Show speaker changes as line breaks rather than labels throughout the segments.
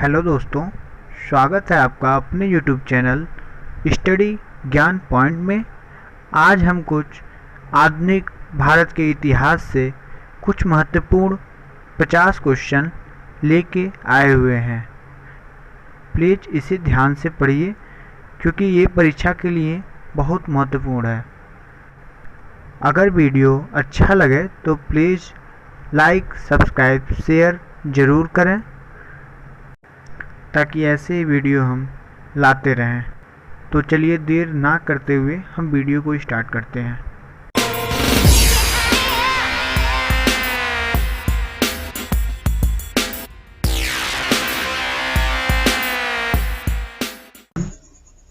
Hello दोस्तों, स्वागत है आपका अपने यूट्यूब चैनल स्टडी ज्ञान पॉइंट में। आज हम कुछ आधुनिक भारत के इतिहास से कुछ महत्वपूर्ण 50 क्वेश्चन लेके आए हुए हैं। प्लीज़ इसे ध्यान से पढ़िए क्योंकि ये परीक्षा के लिए बहुत महत्वपूर्ण है। अगर वीडियो अच्छा लगे तो प्लीज़ लाइक, सब्सक्राइब, शेयर ज़रूर करें ताकि ऐसे वीडियो हम लाते रहें। तो चलिए देर ना करते हुए हम वीडियो को स्टार्ट करते हैं।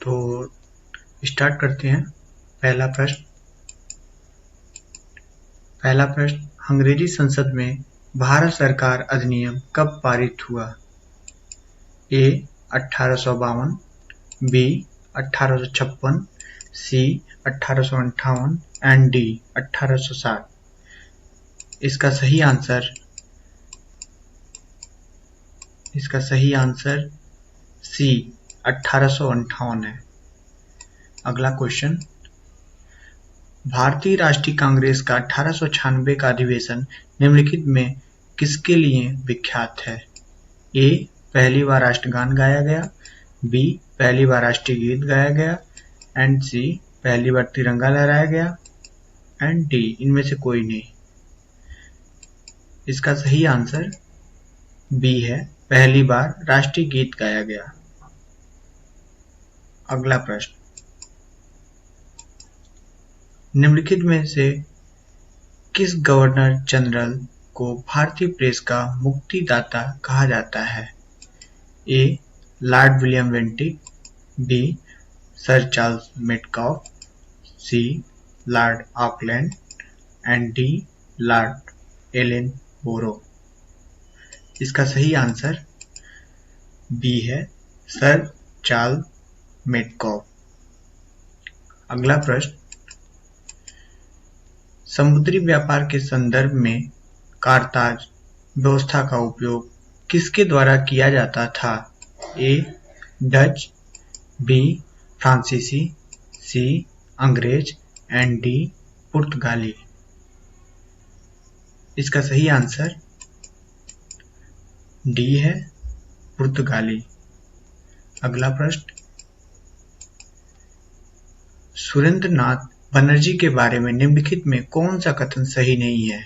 तो स्टार्ट करते हैं। पहला प्रश्न, अंग्रेजी संसद में भारत सरकार अधिनियम कब पारित हुआ? ए 1852, बी 1856, सी 1858 एंड डी 1860। इसका सही आंसर सी 1858 है। अगला क्वेश्चन, भारतीय राष्ट्रीय कांग्रेस का 1896 का अधिवेशन निम्नलिखित में किसके लिए विख्यात है? ए पहली बार राष्ट्रगान गाया गया, बी पहली बार राष्ट्रीय गीत गाया गया एंड सी पहली बार तिरंगा लहराया गया एंड डी इनमें से कोई नहीं। इसका सही आंसर बी है, पहली बार राष्ट्रीय गीत गाया गया। अगला प्रश्न, निम्नलिखित में से किस गवर्नर जनरल को भारतीय प्रेस का मुक्तिदाता कहा जाता है? A lord William Bentinck, B sir Charles Metcalfe, C lord Auckland and D lord Ellenborough. इसका सही आंसर बी है, सर चार्ल्स मेटकाफ। अगला प्रश्न, समुद्री व्यापार के संदर्भ में कारताज व्यवस्था का उपयोग किसके द्वारा किया जाता था? ए डच, बी फ्रांसीसी, सी अंग्रेज एंड डी पुर्तगाली। इसका सही आंसर डी है, पुर्तगाली। अगला प्रश्न, सुरेंद्रनाथ बनर्जी के बारे में निम्नलिखित में कौन सा कथन सही नहीं है?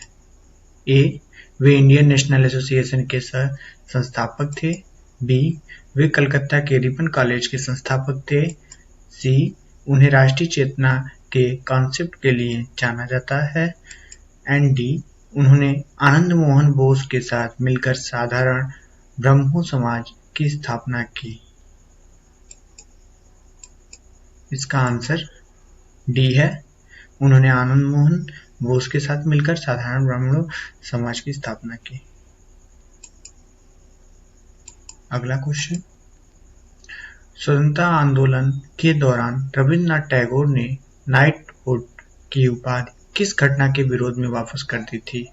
ए वे इंडियन नेशनल एसोसिएशन के सह संस्थापक थे, बी वे कलकत्ता के रिपन कॉलेज के संस्थापक थे, सी उन्हें राष्ट्रीय चेतना के कॉन्सेप्ट के लिए जाना जाता है एंड डी उन्होंने आनंद मोहन बोस के साथ मिलकर साधारण ब्रह्मो समाज की स्थापना की। इसका आंसर डी है, उन्होंने आनंद मोहन बोस के साथ मिलकर साधारण ब्राह्मणों समाज की स्थापना की। अगला क्वेश्चन, स्वतंत्रता आंदोलन के दौरान रविन्द्रनाथ टैगोर ने नाइटहुड की उपाधि किस घटना के विरोध में वापस कर दी थी?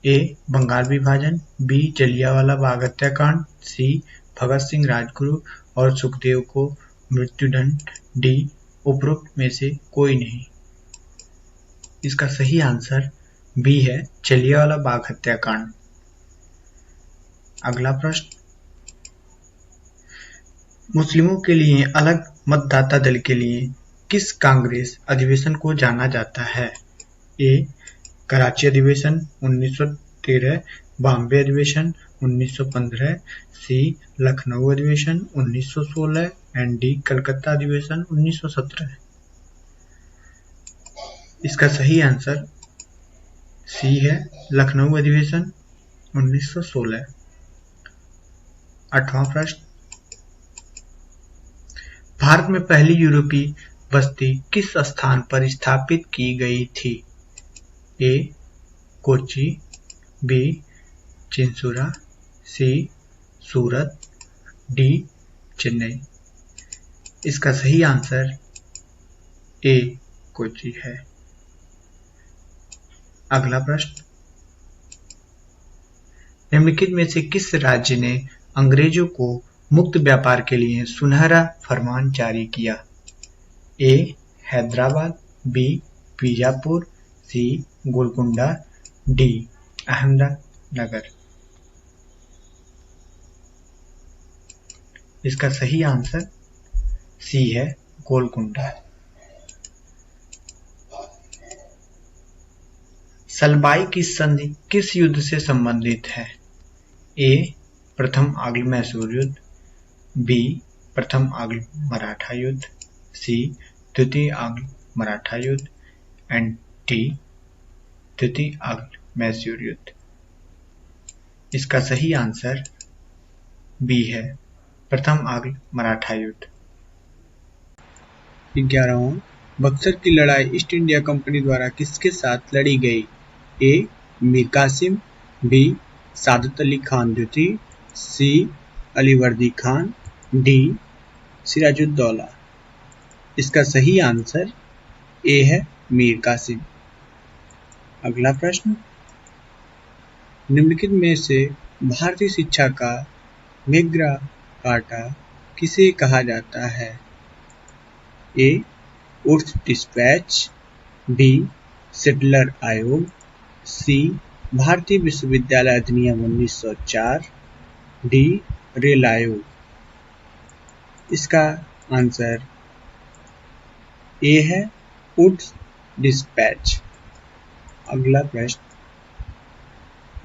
ए बंगाल विभाजन, बी जलियांवाला बाग हत्याकांड, सी भगत सिंह राजगुरु और सुखदेव को मृत्युदंड, डी उपरोक्त में से कोई नहीं। इसका सही आंसर बी है, जलियांवाला बाग हत्याकांड। अगला प्रश्न, मुस्लिमों के लिए अलग मतदाता दल के लिए किस कांग्रेस अधिवेशन को जाना जाता है? ए कराची अधिवेशन 1913, बॉम्बे अधिवेशन 1915, सी लखनऊ अधिवेशन 1916 एंड डी कलकत्ता अधिवेशन 1917। इसका सही आंसर सी है, लखनऊ अधिवेशन 1916। 8वां प्रश्न, भारत में पहली यूरोपीय बस्ती किस स्थान पर स्थापित की गई थी? ए कोच्चि, बी चिंसुरा, सी सूरत, डी चेन्नई। इसका सही आंसर ए कोच्चि है। अगला प्रश्न, निम्नलिखित में से किस राज्य ने अंग्रेजों को मुक्त व्यापार के लिए सुनहरा फरमान जारी किया? ए. हैदराबाद, बी. बीजापुर, सी. गोलकुंडा, डी. अहमदनगर। इसका सही आंसर सी है, गोलकुंडा। सलबाई की संधि किस युद्ध से संबंधित है? ए. प्रथम आंग्ल मैसूर युद्ध, बी. प्रथम आंग्ल मराठा युद्ध, सी. द्वितीय आंग्ल मराठा युद्ध एंड डी. द्वितीय आंग्ल मैसूर युद्ध। इसका सही आंसर बी है, प्रथम आंग्ल मराठा युद्ध। 11वां, बक्सर की लड़ाई ईस्ट इंडिया कंपनी द्वारा किसके साथ लड़ी गई? ए. मीर कासिम, बी. सादत अली खान द्वितीय, सी. अलीवर्दी खान, डी. सिराजुद्दौला। इसका सही आंसर ए है, मीर कासिम। अगला प्रश्न, निम्नलिखित में से भारतीय शिक्षा का मैग्ना कार्टा किसे कहा जाता है? ए. उर्स डिस्पैच, बी. सेटलर आयोग, सी. भारतीय विश्वविद्यालय अधिनियम 1904, डी. रेल आयोग। इसका आंसर ए है, उर्स डिस्पैच। अगला प्रश्न,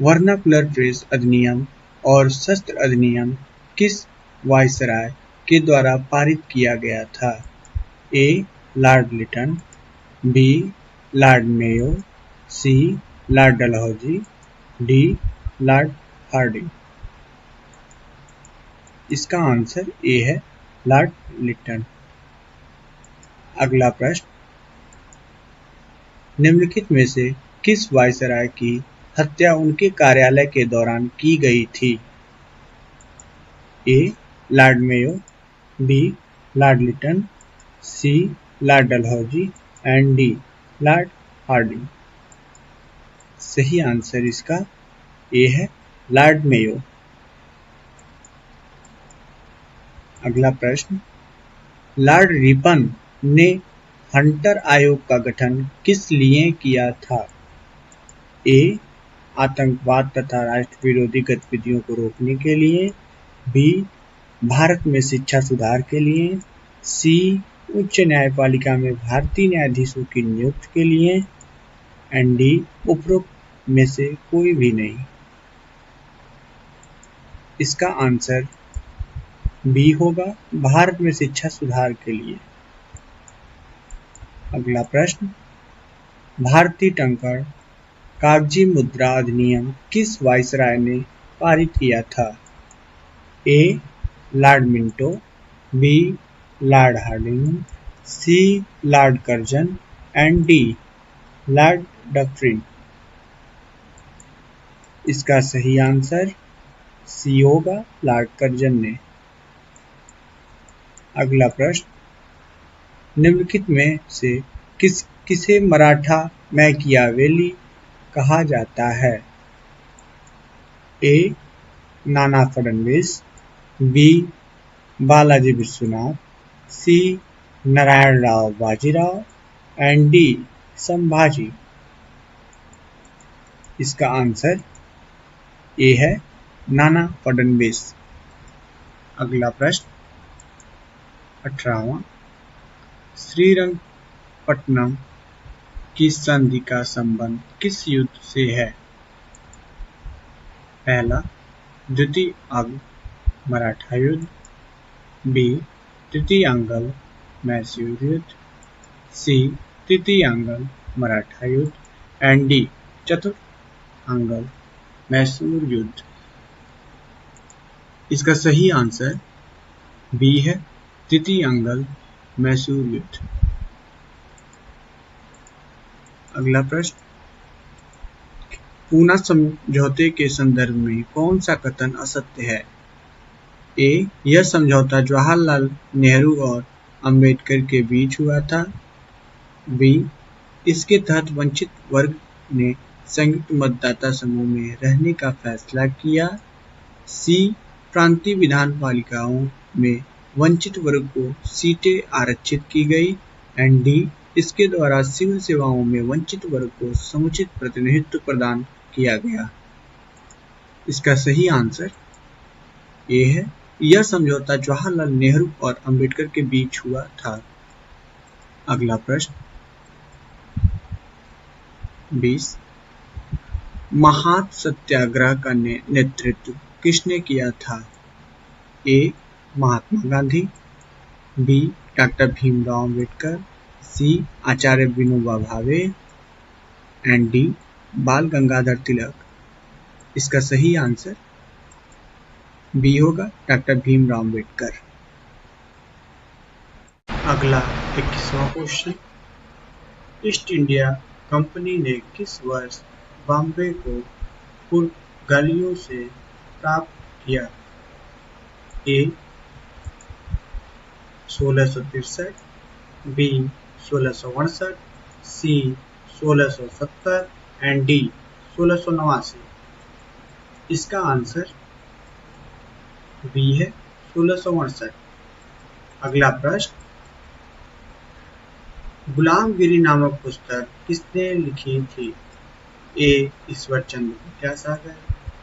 वर्नाकुलर प्रेस अधिनियम और शस्त्र अधिनियम किस वायसराय के द्वारा पारित किया गया था? A. Lord Lytton, B. Lord Mayo, C. Lord Dalhousie, D. Lord Hardinge. इसका आंसर ए है, लॉर्ड लिटन। अगला प्रश्न, निम्नलिखित में से किस वायसराय की हत्या उनके कार्यालय के दौरान की गई थी? A. Lord Mayo, B. Lord Lytton, C. Lord Dalhousie and D. Lord Hardinge. सही आंसर इसका ए है, लॉर्ड मेयो। अगला प्रश्न, लॉर्ड रिपन ने हंटर आयोग का गठन किस लिए किया था? ए. आतंकवाद तथा राष्ट्र विरोधी गतिविधियों को रोकने के लिए, बी. भारत में शिक्षा सुधार के लिए, सी. उच्च न्यायपालिका में भारतीय न्यायाधीशों की नियुक्ति के लिए एंड डी. उपरोक्त में से कोई भी नहीं। इसका आंसर बी होगा, भारत में शिक्षा सुधार के लिए। अगला प्रश्न, भारतीय टंकण कागजी मुद्रा अधिनियम किस वायसराय ने पारित किया था? A. Lord Minto, B. Lord Hardinge, C. Lord Curzon and D. Lord Dufferin. इसका सही आंसर सी होगा, लॉर्ड कर्जन ने। अगला प्रश्न, निम्नलिखित में से किसे मराठा मैकियावेली कहा जाता है? A. Nana Phadnavis, B. Balaji Vishwanath, C. Narayanrao Bajirao and D. Sambhaji. इसका आंसर ए है, नाना फडणवीस। अगला प्रश्न, 18वां, श्रीरंगपट्टनम की संधि का संबंध किस युद्ध से है? पहला, द्वितीय आंग्ल मराठा युद्ध, बी. तृतीय आंग्ल मैसूर युद्ध, सी. तृतीय आंग्ल मराठा युद्ध एंड डी. चतुर्थ आंग्ल मैसूर युद्ध। इसका सही आंसर बी है, तृतीय आंग्ल मैसूर युद्ध। अगला प्रश्न, पूना समझौते के संदर्भ में कौन सा कथन असत्य है? ए. यह समझौता जवाहरलाल नेहरू और अंबेडकर के बीच हुआ था, बी. इसके तहत वंचित वर्ग ने संयुक्त मतदाता समूह में रहने का फैसला किया, सी.
प्रांतीय विधान पालिकाओं में वंचित वर्ग को सीटें आरक्षित की गई। एंड डी, इसके द्वारा सिविल सेवाओं में वंचित वर्ग को समुचित प्रतिनिधित्व प्रदान किया गया। इसका सही आंसर ए है। यह समझौता जवाहरलाल नेहरू और अंबेडकर के बीच हुआ था। अगला प्रश्न 20, महात्मा सत्याग्रह का नेतृत्व किसने किया था? ए, Mahatma Gandhi, B, doctor Bhimrao Ambedkar, C, Acharya Vinoba Bhave, and D, बाल गंगाधर तिलक। इसका सही आंसर बी होगा, डॉक्टर भीमराव अंबेडकर। अगला 21वां क्वेश्चन, ईस्ट इंडिया कंपनी ने किस वर्ष बॉम्बे को पुर्तगालियों से प्राप्त किया? ए, 1663, बी, 1668, सी, 1670, एंड डी, 1689। इसका आंसर बी है, 1668। अगला प्रश्न, गुलामगिरी नामक पुस्तक किसने लिखी थी? ए, Ishwar Chandra Vidyasagar,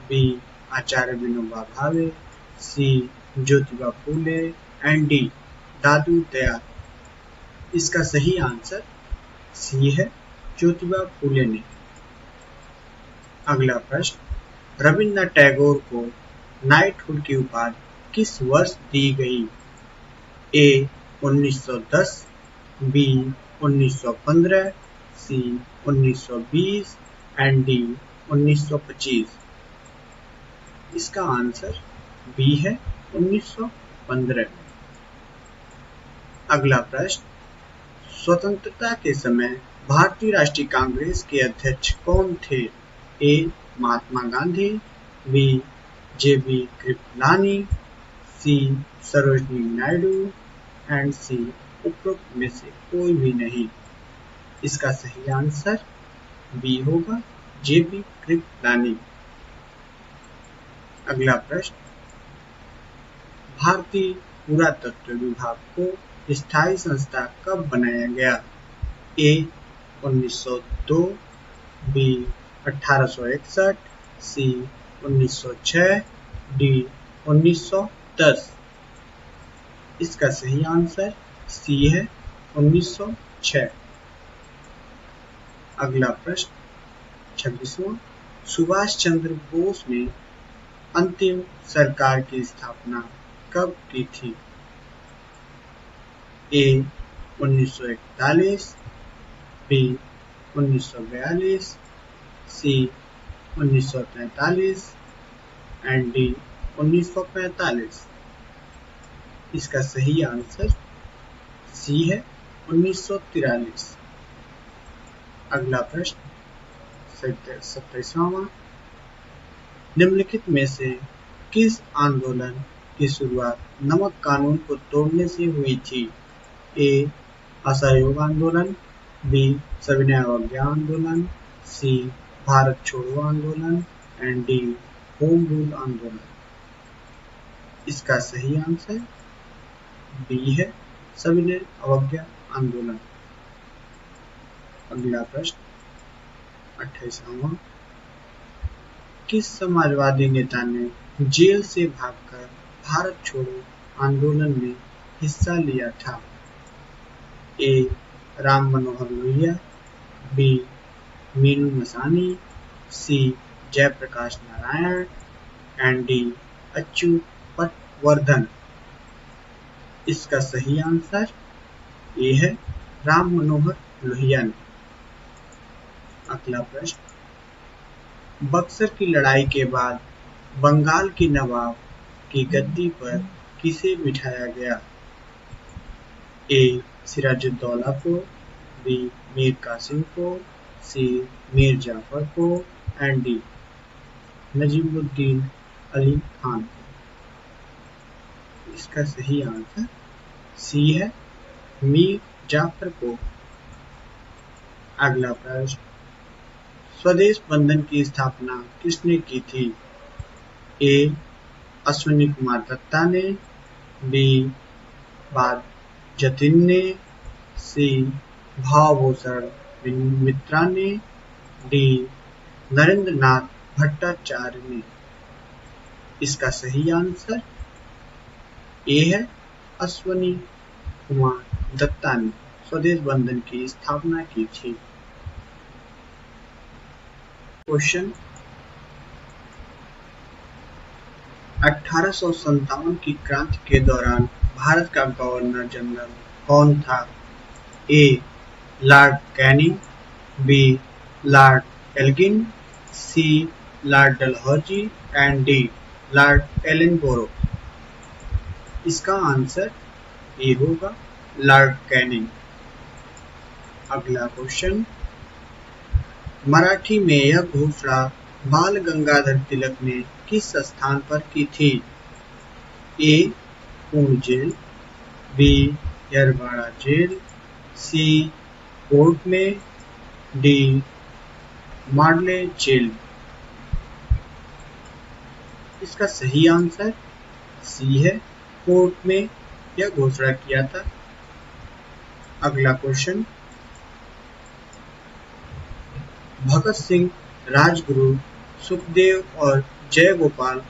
B, Acharya Vinoba Bhave, C, Jyotiba Phule, and D, दादू दयाल। इसका सही आंसर सी है, ज्योतिबा फूले ने। अगला प्रश्न, रविन्द्रनाथ टैगोर को नाइटहुड की उपाधि किस वर्ष दी गई? ए, 1910, बी, 1915, सी, 1920, एंड डी, 1925। इसका आंसर बी है, 1915। अगला प्रश्न, स्वतंत्रता के समय भारतीय राष्ट्रीय कांग्रेस के अध्यक्ष कौन थे? A, Mahatma Gandhi, B, J B. Kripalani, C, Sarojini Naidu, and C, उपरोक्त में से कोई भी नहीं। इसका सही आंसर बी होगा, जे.बी. कृपलानी। अगला प्रश्न, भारतीय पुरातत्व विभाग को स्थायी संस्था कब बनाया गया? ए, 1902, बी, 1861, सी, 1906, डी, 1910। इसका सही आंसर सी है, 1906। अगला प्रश्न 26वां, सुभाष चंद्र बोस ने अंतिम सरकार की स्थापना कब की थी? ए, 1941, बी, 1942, सी, 1943, एंड डी, 1945। इसका सही आंसर सी है, 1943। अगला प्रश्न 27वां, निम्नलिखित में से किस आंदोलन की शुरुआत नमक कानून को तोड़ने से हुई थी? ए, असहयोग आंदोलन, बी, सविनय अवज्ञा आंदोलन, सी, भारत छोड़ो आंदोलन, एंड डी, होम रूल आंदोलन। इसका सही आंसर बी है, सविनय अवज्ञा आंदोलन। अगला प्रश्न 28वां, किस समाजवादी नेता ने जेल से भागकर भारत छोड़ो आंदोलन में हिस्सा लिया था? A, Ram Manohar Lohia, B, Minoo Masani, C, Jayaprakash Narayan, and D, Achyut Vardhan. इसका सही आंसर ए है, राम मनोहर लोहिया ने। अगला प्रश्न, बक्सर की लड़ाई के बाद बंगाल की नवाब की गद्दी पर किसे बिठाया गया? ए, सिराजुद्दौला को, बी, मीर कासिम को, सी, मीर जाफर को, एंड डी, नजीमुद्दीन अली खान को। इसका सही आंसर सी है, मीर जाफर को। अगला प्रश्न, स्वदेश बंधन की स्थापना किसने की थी? ए, अश्विनी कुमार दत्ता ने, बी बाद जतिन ने, सी भावभूषण मित्रा ने, डी नरेंद्र नाथ भट्टाचार्य ने। इसका सही आंसर ए है अश्विनी कुमार दत्ता ने स्वदेश बंधन की स्थापना की थी। क्वेश्चन 1857 की क्रांति के दौरान भारत का गवर्नर जनरल कौन था? A lord Canning, B lord Elgin, C lord Dalhousie and D lord Ellenborough. इसका आंसर ए होगा लॉर्ड कैनिंग। अगला क्वेश्चन, मराठी में यह घोषणा बाल गंगाधर तिलक ने किस स्थान पर की थी? ए Pune jail, B Yerwada jail, सी कोर्ट में, डी माडले जेल। इसका सही आंसर सी है, कोर्ट में यह घोषणा किया था। अगला क्वेश्चन, भगत सिंह, राजगुरु, सुखदेव और जयगोपाल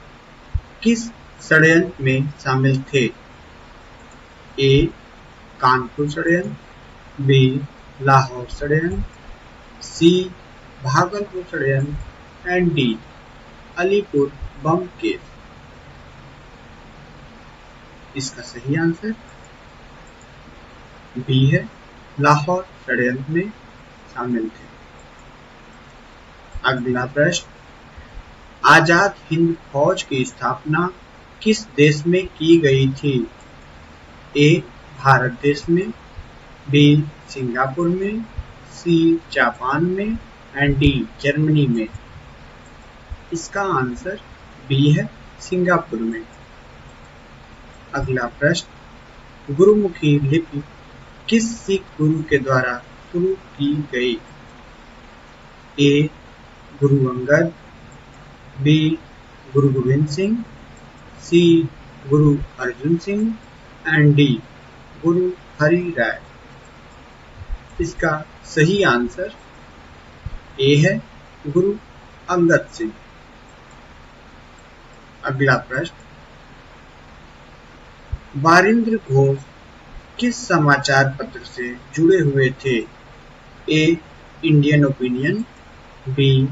किस षड्यंत्र में शामिल थे? ए कानपुर षड्यंत्र, बी लाहौर षड्यंत्र, सी भागलपुर षड्यंत्र and D Alipur bomb case. इसका सही आंसर बी है, लाहौर षड्यंत्र में शामिल थे। अगला प्रश्न, आजाद हिंद फौज की स्थापना किस देश में की गई थी? ए भारत देश में, बी सिंगापुर में, सी जापान में एंड डी जर्मनी में। इसका आंसर बी है, सिंगापुर में। अगला प्रश्न, गुरुमुखी लिपि किस सिख गुरु के द्वारा शुरू की गई? ए Guru Angad, B Guru Govind Singh, C Guru Arjun Singh and D Guru Hari राय। इसका सही आंसर ए है, गुरु अंगद सिंह। अगला प्रश्न, बारिंद्र घोष किस समाचार पत्र से जुड़े हुए थे? ए इंडियन ओपिनियन, बी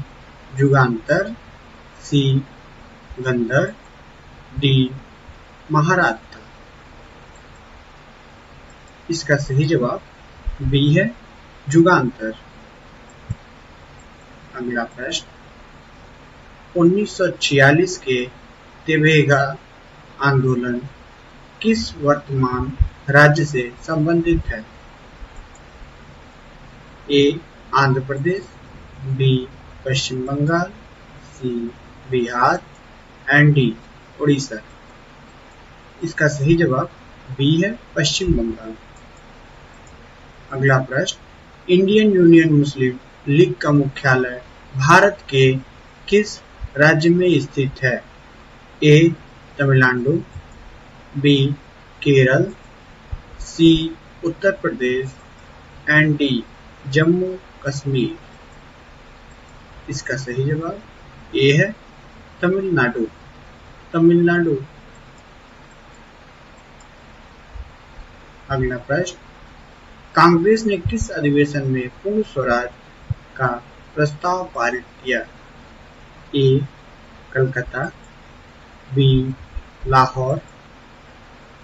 जुगांतर, सी गंदर, डी महाराष्ट्र। इसका सही जवाब बी है, जुगांतर। अगला प्रश्न, 1946 के तेभेगा आंदोलन किस वर्तमान राज्य से संबंधित है? A Andhra Pradesh, B Paschim Bangal, C Bihar and D Orissa. इसका सही जवाब बी है, पश्चिम बंगाल। अगला प्रश्न, इंडियन यूनियन मुस्लिम लीग का मुख्यालय भारत के किस राज्य में स्थित है? A Tamil Nadu, B Kerala, C Uttar Pradesh and D Jammu Kashmir. इसका सही जवाब ए है, तमिलनाडु। तमिलनाडु। अगला प्रश्न, कांग्रेस ने किस अधिवेशन में पूर्ण स्वराज का प्रस्ताव पारित किया? A Calcutta, B Lahore,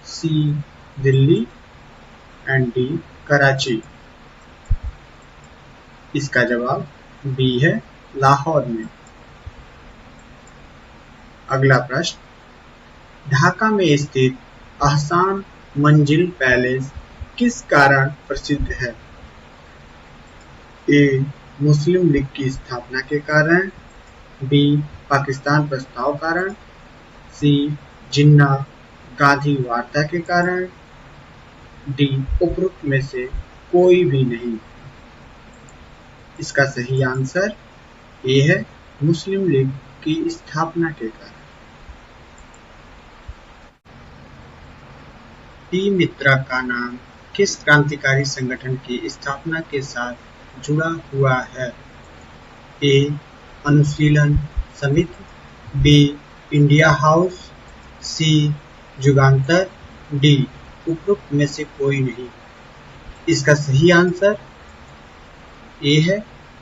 C Delhi and D Karachi. इसका जवाब बी है, लाहौर में। अगला प्रश्न, ढाका में स्थित अहसान मंजिल पैलेस किस कारण प्रसिद्ध है? ए मुस्लिम लीग की स्थापना के कारण, बी पाकिस्तान प्रस्ताव कारण, सी जिन्ना गांधी वार्ता के कारण, डी उपरोक्त में से कोई भी नहीं। इसका सही आंसर ए है, मुस्लिम लीग की स्थापना के कारण। टी मित्रा का नाम किस क्रांतिकारी संगठन की स्थापना के साथ जुड़ा हुआ है? ए. अनुशीलन समिति, बी. इंडिया हाउस, सी. जुगांतर, डी. उपरोक्त में से कोई नहीं। इसका सही आंसर ए है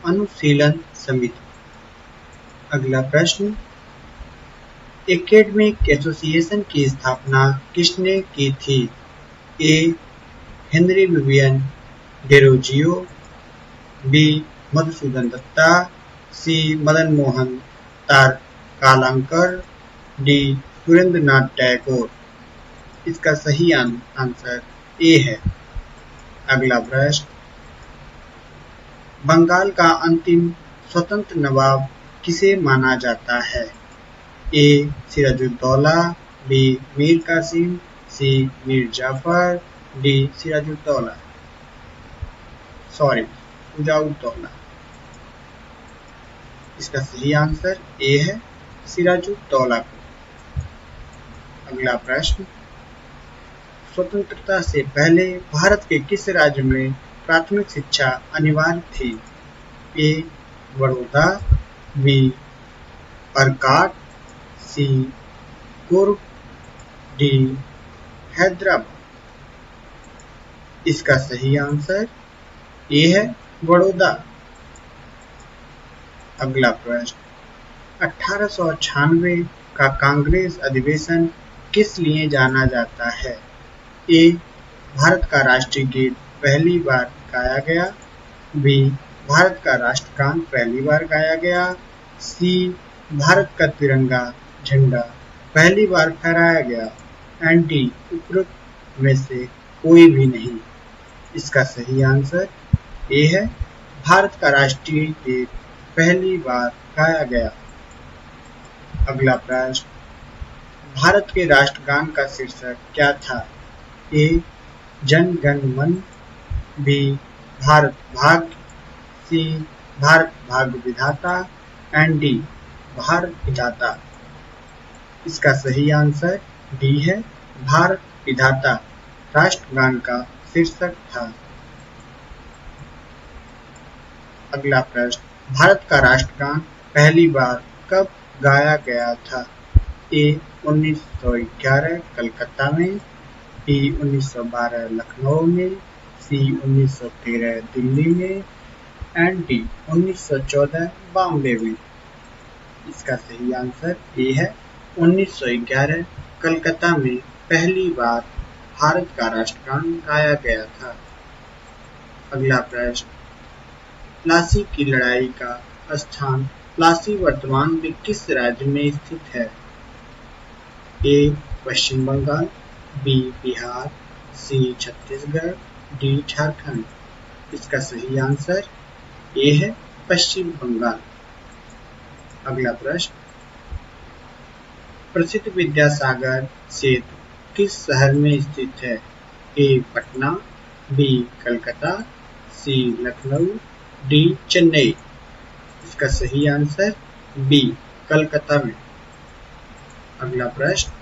अनुशीलन समिति। अगला प्रश्न, एकेडमिक एसोसिएशन की स्थापना किसने की थी? A. Henry Vivian Derozio, B. Madhusudan Dutta, C. Madan Mohan Kalakankar, D. Surendranath Tagore. इसका सही आंसर ए है। अगला प्रश्न, बंगाल का अंतिम स्वतंत्र नवाब किसे माना जाता है? ए. सिराजुद्दौला, बी. मीर कासिम, सी. मीर जाफर, डी. सिराजुद्दौला। शुजाउद्दौला। इसका सही आंसर ए है सिराजुद्दौला को। अगला प्रश्न, स्वतंत्रता से पहले भारत के किस राज्य में प्राथमिक शिक्षा अनिवार्य थी? ए. बड़ौदा, बी. अर्काट, सी. कुर्ग, डी. हैदराबाद। इसका सही आंसर ए है बड़ौदा। अगला प्रश्न, 1896 का कांग्रेस अधिवेशन किस लिए जाना जाता है? ए. भारत का राष्ट्रीय गीत पहली बार गाया गया, बी. भारत का राष्ट्रगान पहली बार गाया गया, सी. भारत का तिरंगा झंडा पहली बार फहराया गया, एंड डी. उपरोक्त में से कोई भी नहीं। इसका सही आंसर ए है भारत का राष्ट्रीय गीत पहली बार गाया गया। अगला प्रश्न, भारत के राष्ट्रगान का शीर्षक क्या था? ए. जन गण मन, बी. भारत भाग्य, सी. भारत भाग्य विधाता, एंड डी. भारत विधाता। इसका सही आंसर डी है भारत विधाता राष्ट्रगान का शीर्षक था। अगला प्रश्न, भारत का राष्ट्रगान पहली बार कब गाया गया था? ए. 1911 कलकत्ता में, बी. 1912 लखनऊ में, सी. 1913 दिल्ली में, एंड डी. 1914 बॉम्बे में। इसका सही आंसर ए है 1911 कलकत्ता में पहली बार भारत का राष्ट्रगान गाया गया था। अगला प्रश्न, प्लासी की लड़ाई का स्थान प्लासी वर्तमान में किस राज्य में स्थित है? ए. पश्चिम बंगाल, बी. बिहार, सी. छत्तीसगढ़, डी. झारखंड। इसका सही आंसर ए है पश्चिम बंगाल। अगला प्रश्न, प्रसिद्ध विद्यासागर सेतु किस शहर में स्थित है? ए. पटना, बी. कलकत्ता, सी. लखनऊ, डी. चेन्नई। इसका सही आंसर बी. कलकत्ता में। अगला प्रश्न,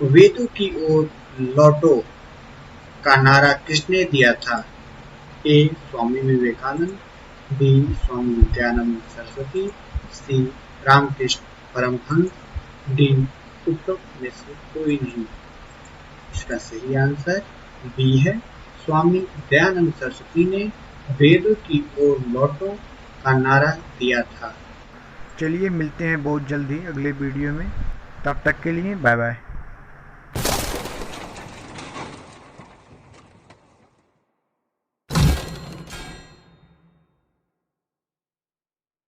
वेदों की ओर लौटो का नारा किसने दिया था? ए. स्वामी विवेकानंद, बी. स्वामी विद्यानंद सरस्वती, सी. रामकृष्ण परमहंस, डी. उपरोक्त में से कोई नहीं। इसका सही आंसर बी है स्वामी दयानंद सरस्वती ने वेदों की ओर लौटो का नारा दिया था।
चलिए मिलते हैं बहुत जल्दी अगले वीडियो में, तब तक के लिए बाय बाय।